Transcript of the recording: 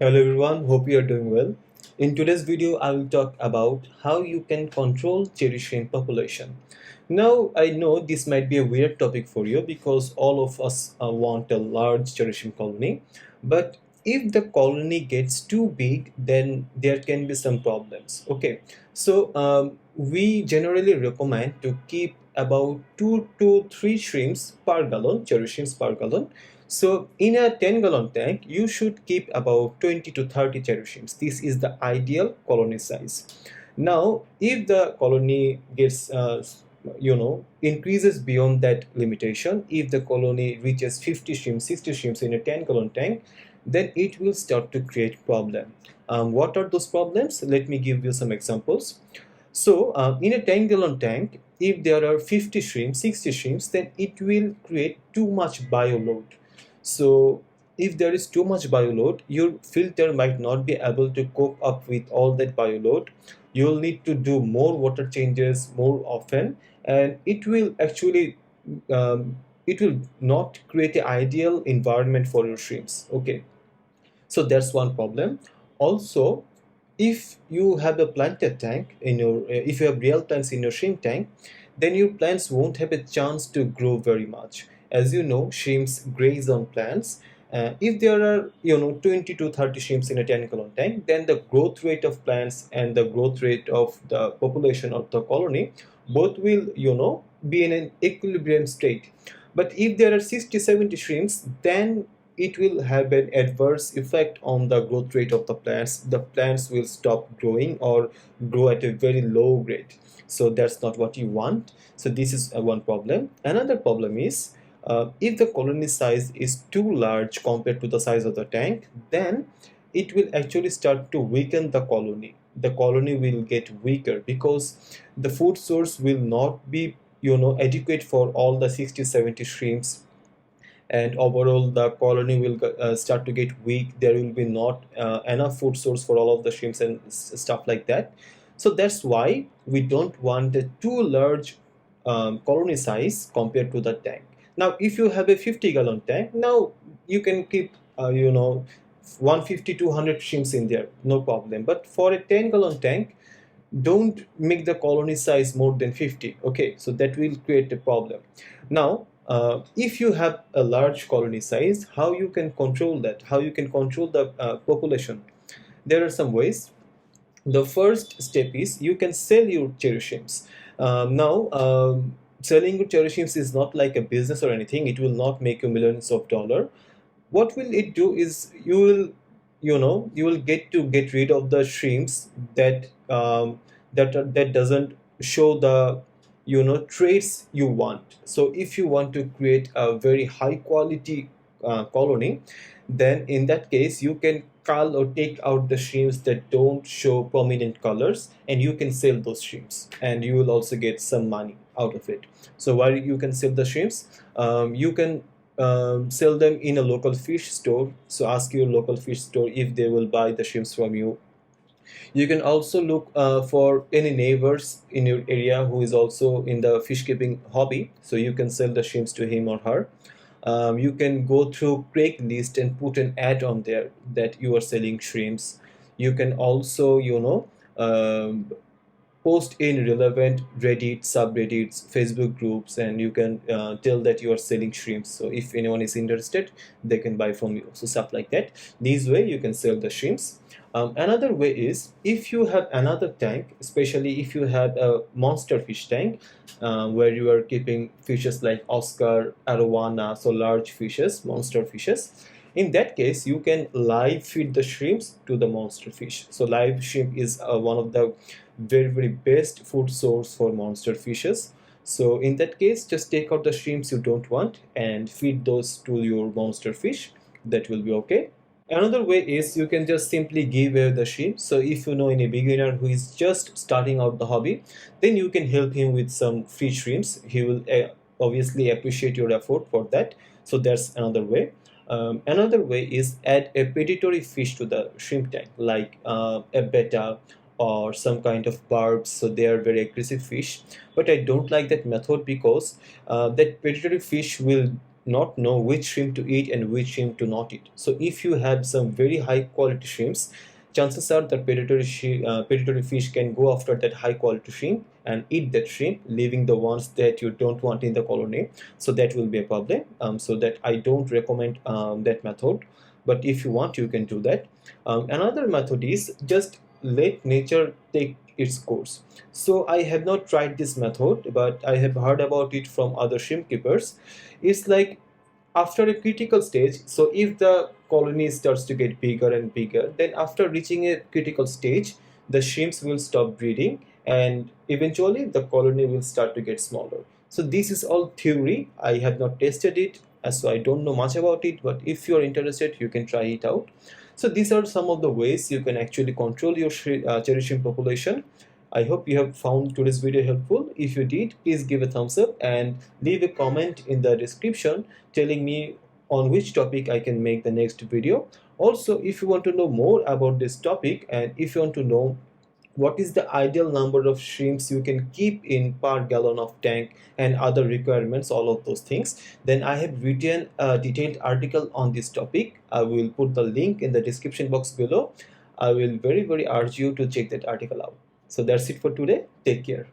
Hello everyone, hope you are doing well. In today's video, I will talk about how you can control cherry shrimp population. Now, I know this might be a weird topic for you because all of us want a large cherry shrimp colony. But if the colony gets too big, then there can be some problems. Okay, so we generally recommend to keep about 2 to 3 shrimps per gallon, cherry shrimps per gallon. So in a 10-gallon tank, you should keep about 20 to 30 cherry shrimps. This is the ideal colony size. Now, if the colony gets, increases beyond that limitation, if the colony reaches 50 shrimps, 60 shrimps in a 10-gallon tank, then it will start to create problem. What are those problems? Let me give you some examples. So, in a 10-gallon tank, if there are 50 shrimps, 60 shrimps, then it will create too much bio load. So if there is too much bio load, your filter might not be able to cope up with all that bio load. You'll need to do more water changes more often, and it will actually it will not create the ideal environment for your shrimps. Okay, so that's one problem. Also, if you have a planted tank in your if you have real plants in your shrimp tank, then your plants won't have a chance to grow very much. As you know, shrimps graze on plants. If there are 20 to 30 shrimps in a 10-gallon tank, then the growth rate of plants and the growth rate of the population of the colony both will be in an equilibrium state. But if there are 60 70 shrimps, then it will have an adverse effect on the growth rate of the plants. The plants will stop growing or grow at a very low rate. So that's not what you want. So this is one problem. Another problem is if the colony size is too large compared to the size of the tank, then it will actually start to weaken the colony. The colony will get weaker because the food source will not be adequate for all the 60 70 shrimps, and overall the colony will start to get weak. There will be not enough food source for all of the shrimps and stuff like that. So that's why we don't want a too large colony size compared to the tank. Now if you have a 50-gallon tank, now you can keep 150 200 shrimps in there, no problem. But for a 10-gallon tank, don't make the colony size more than 50. Okay, so that will create a problem. Now if you have a large colony size, how you can control that, how you can control the population? There are some ways. The first step is you can sell your cherry shrimps. Now selling your cherry shrimps is not like a business or anything. It will not make you millions of dollars. What will it do is you will get rid of the shrimps that that doesn't show the traits you want. So if you want to create a very high quality colony, then in that case you can cull or take out the shrimps that don't show prominent colors, and you can sell those shrimps and you will also get some money out of it. So while you can sell the shrimps, you can sell them in a local fish store. So ask your local fish store if they will buy the shrimps from you. You can also look for any neighbors in your area who is also in the fish keeping hobby, so you can sell the shrimps to him or her. You can go through Craigslist and put an ad on there that you are selling shrimps. You can also post in relevant Reddit subreddits, Facebook groups, and you can tell that you are selling shrimps. So if anyone is interested, they can buy from you. So stuff like that. This way you can sell the shrimps. Another way is if you have another tank, especially if you have a monster fish tank where you are keeping fishes like Oscar, arowana, so large fishes, monster fishes. In that case, you can live feed the shrimps to the monster fish. So live shrimp is one of the very best food source for monster fishes. So in that case, just take out the shrimps you don't want and feed those to your monster fish. That will be okay. Another way is you can just simply give away the shrimp. So if you know any beginner who is just starting out the hobby, then you can help him with some free shrimps. He will obviously appreciate your effort for that. So that's another way. Another way is add a predatory fish to the shrimp tank, like a betta or some kind of barbs. So they are very aggressive fish. But I don't like that method because that predatory fish will not know which shrimp to eat and which shrimp to not eat. So if you have some very high quality shrimps, chances are that predatory fish can go after that high quality shrimp and eat that shrimp, leaving the ones that you don't want in the colony. So that will be a problem. So that I don't recommend that method. But if you want, you can do that. Another method is just let nature take its course. So I have not tried this method, but I have heard about it from other shrimp keepers. It's like after a critical stage, so if the colony starts to get bigger and bigger, then after reaching a critical stage, the shrimps will stop breeding and eventually the colony will start to get smaller. So this is all theory. I have not tested it, so I don't know much about it, but if you're interested, you can try it out. So these are some of the ways you can actually control your cherry shrimp population. I hope you have found today's video helpful. If you did, please give a thumbs up and leave a comment in the description telling me on which topic I can make the next video. Also, if you want to know more about this topic and if you want to know what is the ideal number of shrimps you can keep in per gallon of tank and other requirements, all of those things, then I have written a detailed article on this topic. I will put the link in the description box below. I will very urge you to check that article out. So that's it for today. Take care.